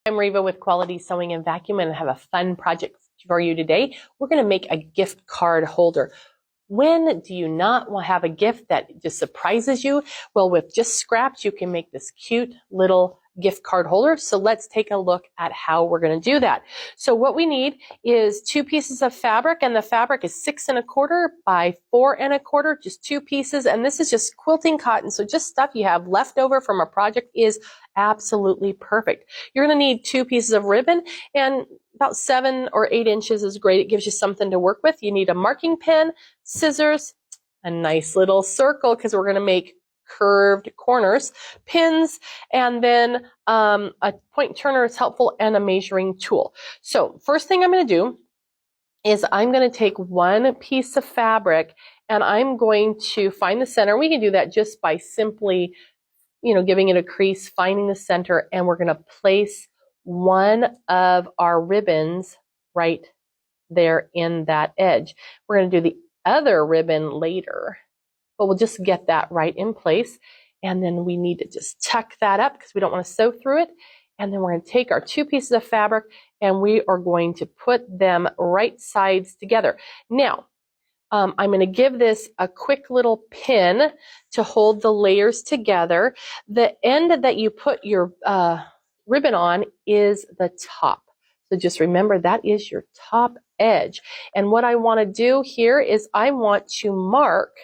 I'm Reva with Quality Sewing and Vacuum, and I have a fun project for you today. We're going to make a gift card holder. When do you not have a gift that just surprises you? Well, with just scraps, you can make this cute little gift card holder. So let's take a look at how we're going to do that. So what we need is 2 pieces of fabric, and the fabric is 6 1/4 by 4 1/4, just 2 pieces. And this is just quilting cotton. So just stuff you have left over from a project is absolutely perfect. You're going to need 2 pieces of ribbon, and about 7 or 8 inches is great. It gives you something to work with. You need a marking pen, scissors, a nice little circle because we're going to make curved corners, pins, and then a point turner is helpful, and a measuring tool. So first thing I'm going to do is I'm going to take 1 piece of fabric and I'm going to find the center. We can do that just by simply, giving it a crease, finding the center, and we're going to place one of our ribbons right there in that edge. We're going to do the other ribbon later, but we'll just get that right in place. And then we need to just tuck that up because we don't want to sew through it. And then we're going to take our 2 pieces of fabric and we are going to put them right sides together. Now, I'm going to give this a quick little pin to hold the layers together. The end that you put your ribbon on is the top. So just remember that is your top edge. And what I want to do here is I want to mark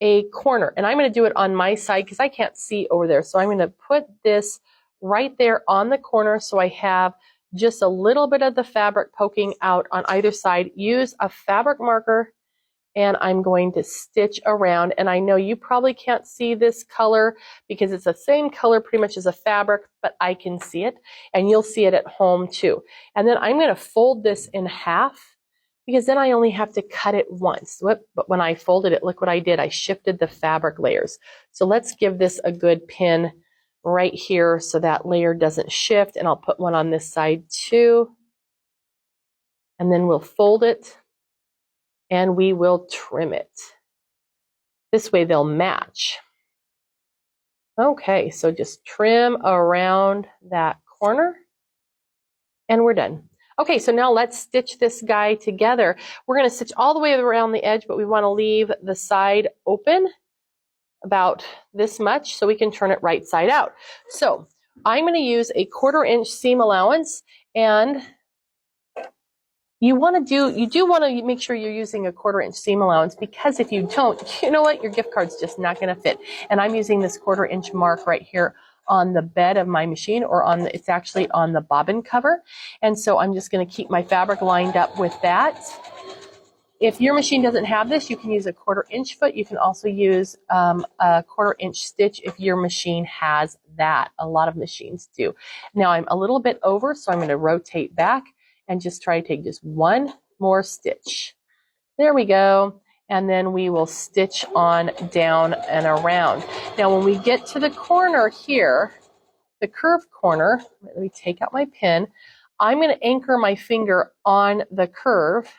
a corner. And I'm going to do it on my side because I can't see over there. So I'm going to put this right there on the corner so I have just a little bit of the fabric poking out on either side. Use a fabric marker and I'm going to stitch around. And I know you probably can't see this color because it's the same color pretty much as a fabric, but I can see it and you'll see it at home too. And then I'm going to fold this in half because then I only have to cut it once. But when I folded it, look what I did. I shifted the fabric layers. So let's give this a good pin right here so that layer doesn't shift. And I'll put one on this side too. And then we'll fold it and we will trim it. This way they'll match. Okay, so just trim around that corner and we're done. Okay, so now let's stitch this guy together. We're going to stitch all the way around the edge, but we want to leave the side open about this much so we can turn it right side out. So I'm going to use a 1/4 inch seam allowance, and you do want to make sure you're using a 1/4 inch seam allowance, because if you don't, you know what, your gift card's just not going to fit. And I'm using this 1/4 inch mark right here on the bed of my machine, or it's actually on the bobbin cover. And so I'm just going to keep my fabric lined up with that. If your machine doesn't have this, you can use a 1/4 inch foot. You can also use a 1/4 inch stitch if your machine has that. A lot of machines do. Now I'm a little bit over, so I'm going to rotate back and just try to take just one more stitch. There we go. And then we will stitch on down and around. Now when we get to the corner here, the curved corner, let me take out my pin. I'm going to anchor my finger on the curve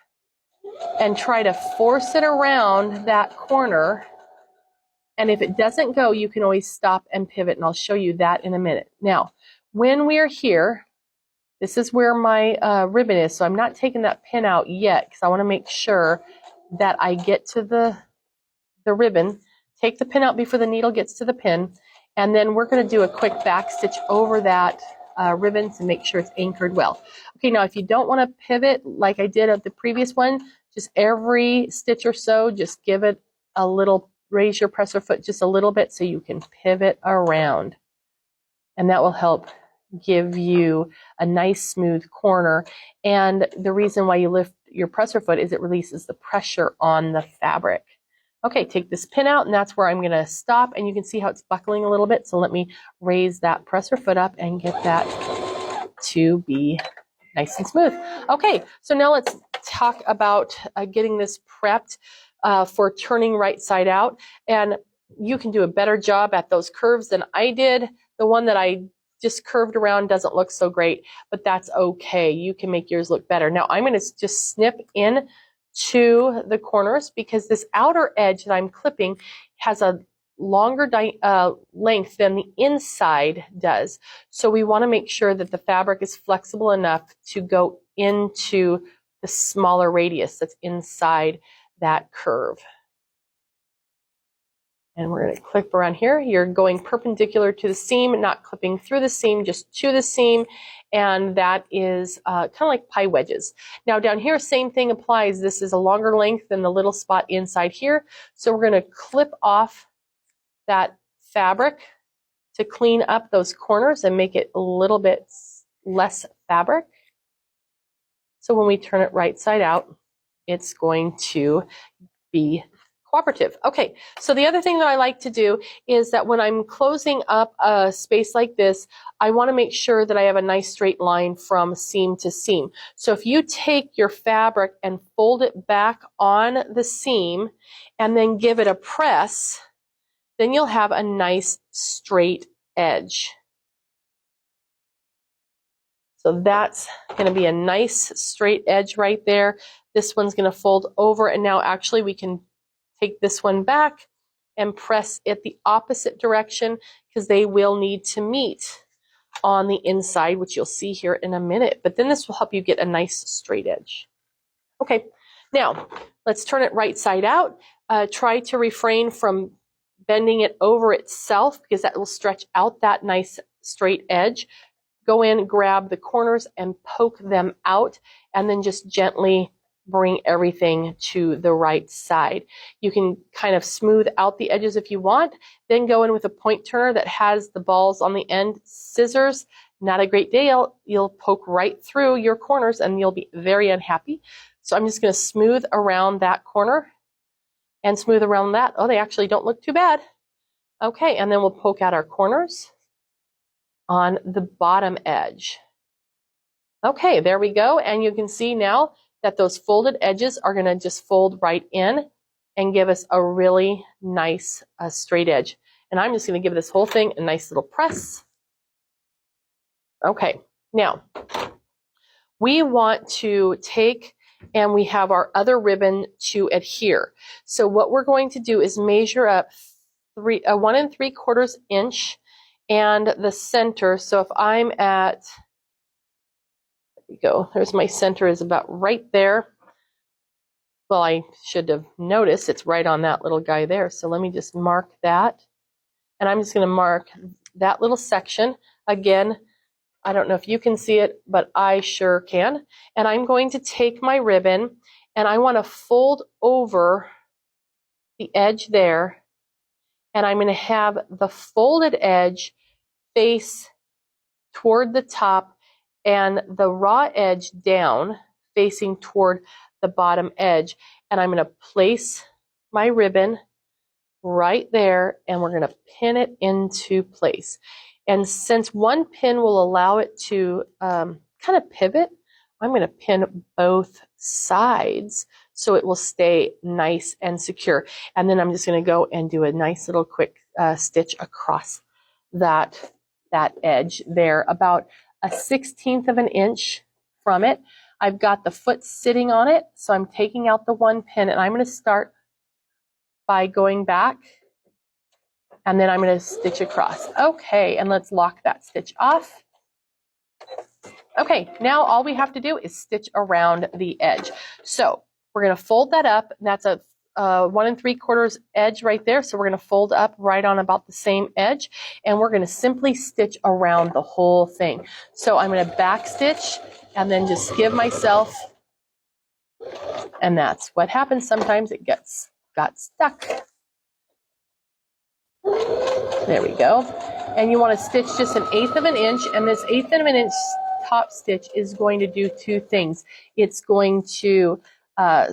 and try to force it around that corner. And if it doesn't go, you can always stop and pivot, and I'll show you that in a minute. Now, when we're here, this is where my ribbon is, so I'm not taking that pin out yet because I want to make sure that I get to the ribbon. Take the pin out before the needle gets to the pin, and then we're going to do a quick back stitch over that ribbon to make sure it's anchored well. Okay, now if you don't want to pivot like I did at the previous one, just every stitch or so, just give it a little, raise your presser foot just a little bit so you can pivot around. And that will help give you a nice smooth corner. And the reason why you lift your presser foot is it releases the pressure on the fabric. Okay, take this pin out, and that's where I'm going to stop. And you can see how it's buckling a little bit. So let me raise that presser foot up and get that to be nice and smooth. Okay, so now let's talk about getting this prepped for turning right side out. And you can do a better job at those curves than I did. The one that I just curved around doesn't look so great, but that's okay. You can make yours look better. Now I'm going to just snip in to the corners because this outer edge that I'm clipping has a longer length than the inside does. So we want to make sure that the fabric is flexible enough to go into the smaller radius that's inside that curve. And we're going to clip around here. You're going perpendicular to the seam, not clipping through the seam, just to the seam. And that is kind of like pie wedges. Now down here, same thing applies. This is a longer length than the little spot inside here. So we're going to clip off that fabric to clean up those corners and make it a little bit less fabric. So when we turn it right side out, it's going to be cooperative. Okay, so the other thing that I like to do is that when I'm closing up a space like this, I want to make sure that I have a nice straight line from seam to seam. So if you take your fabric and fold it back on the seam and then give it a press, then you'll have a nice straight edge. So that's going to be a nice straight edge right there. This one's going to fold over, and now actually we can take this one back and press it the opposite direction because they will need to meet on the inside, which you'll see here in a minute. But then this will help you get a nice straight edge. Okay, now let's turn it right side out. Try to refrain from bending it over itself because that will stretch out that nice straight edge. Go in, grab the corners and poke them out, and then just gently bring everything to the right side. You can kind of smooth out the edges if you want, then go in with a point turner that has the balls on the end. Scissors, not a great deal. You'll poke right through your corners and you'll be very unhappy. So I'm just going to smooth around that corner and smooth around that. Oh, they actually don't look too bad. Okay, and then we'll poke out our corners on the bottom edge. Okay, there we go. And you can see now that those folded edges are going to just fold right in and give us a really nice straight edge. And I'm just going to give this whole thing a nice little press. Okay, now we want to take and we have our other ribbon to adhere. So what we're going to do is measure up 1 3/4 inch and the center. So if I'm at, there we go, there's my center is about right there. Well, I should have noticed it's right on that little guy there. So let me just mark that. And I'm just going to mark that little section. Again, I don't know if you can see it, but I sure can. And I'm going to take my ribbon and I want to fold over the edge there. And I'm going to have the folded edge face toward the top and the raw edge down facing toward the bottom edge. And I'm going to place my ribbon right there and we're going to pin it into place. And since one pin will allow it to kind of pivot, I'm going to pin both sides so it will stay nice and secure. And then I'm just going to go and do a nice little quick stitch across that edge there, about a 1/16 of an inch from it. I've got the foot sitting on it, so I'm taking out the one pin and I'm going to start by going back and then I'm going to stitch across. Okay, and let's lock that stitch off. Okay, now all we have to do is stitch around the edge. So we're going to fold that up, and that's a 1 3/4 edge right there. So we're going to fold up right on about the same edge, and we're going to simply stitch around the whole thing. So I'm going to back stitch and then just give myself, and that's what happens. Sometimes it got stuck. There we go. And you want to stitch just 1/8 of an inch, and this 1/8 of an inch top stitch is going to do two things. It's going to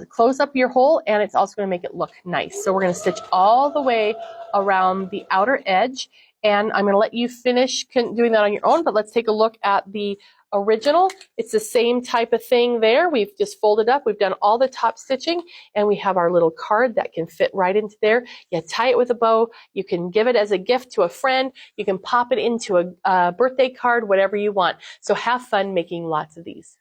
close up your hole, and it's also going to make it look nice. So we're going to stitch all the way around the outer edge, and I'm going to let you finish doing that on your own, but let's take a look at the original. It's the same type of thing there. We've just folded up. We've done all the top stitching, and we have our little card that can fit right into there. You tie it with a bow. You can give it as a gift to a friend. You can pop it into a birthday card, whatever you want. So have fun making lots of these.